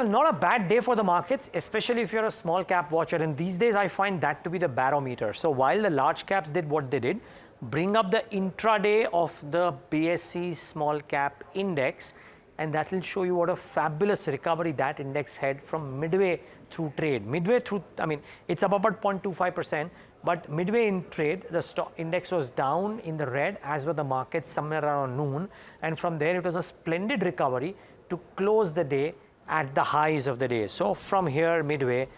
Well, not a bad day for the markets, especially if you're a small cap watcher. And these days, I find that to be the barometer. So while the large caps did what they did, bring up the intraday of the BSE small cap index, and that will show you what a fabulous recovery that index had from midway through trade. Midway through, I mean, it's up about 0.25%, but midway in trade, the stock index was down in the red, as were the markets somewhere around noon. And from there, it was a splendid recovery to close the day at the highs of the day. So from here, midway,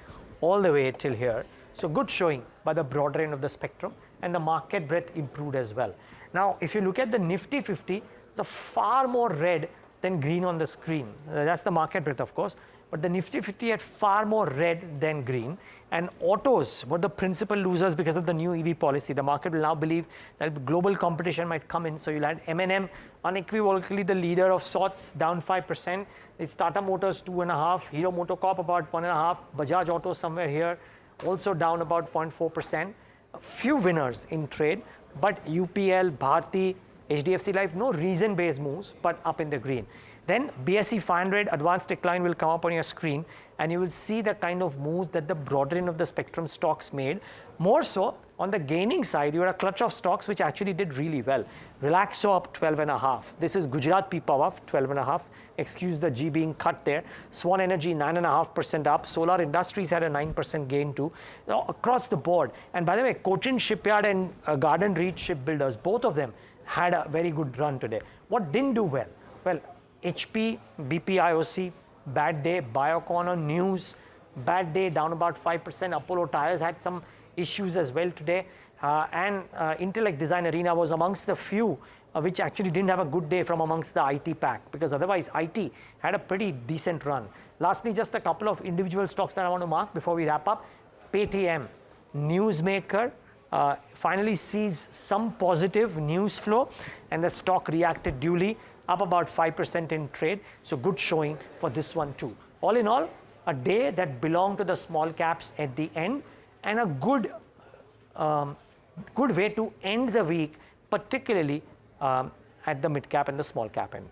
all the way till here. So good showing by the broader end of the spectrum, and the market breadth improved as well. Now, if you look at the Nifty 50, it's a far more red than green on the screen. That's the market breadth, of course. But the Nifty 50 had far more red than green. And autos were the principal losers because of the new EV policy. The market will now believe that global competition might come in. So you'll add M&M, unequivocally the leader of sorts, down 5%. It's Tata Motors 2.5%, Hero MotoCorp about 1.5%, Bajaj Auto somewhere here, also down about 0.4%. A few winners in trade, but UPL, Bharti, HDFC Life, no reason-based moves, but up in the green. Then BSE 500 advanced decline will come up on your screen, and you will see the kind of moves that the broader end of the spectrum stocks made. More so, on the gaining side, you had a clutch of stocks which actually did really well. Relaxo up 12.5%. This is Gujarat Pipavav 12.5%. Excuse the G being cut there. Swan Energy 9.5% up. Solar Industries had a 9% gain too. Now, across the board. And by the way, Cochin Shipyard and Garden Reach Shipbuilders, both of them had a very good run today. What didn't do well? Well, HP, BPIOC, bad day. Biocon on news, bad day, down about 5%. Apollo Tyres had some issues as well today. And Intellect Design Arena was amongst the few which actually didn't have a good day from amongst the IT pack, because otherwise IT had a pretty decent run. Lastly, just a couple of individual stocks that I want to mark before we wrap up. Paytm, newsmaker, finally sees some positive news flow, and the stock reacted duly, up about 5% in trade. So good showing for this one too. All in all, a day that belonged to the small caps at the end, and a good way to end the week, particularly at the mid cap and the small cap end.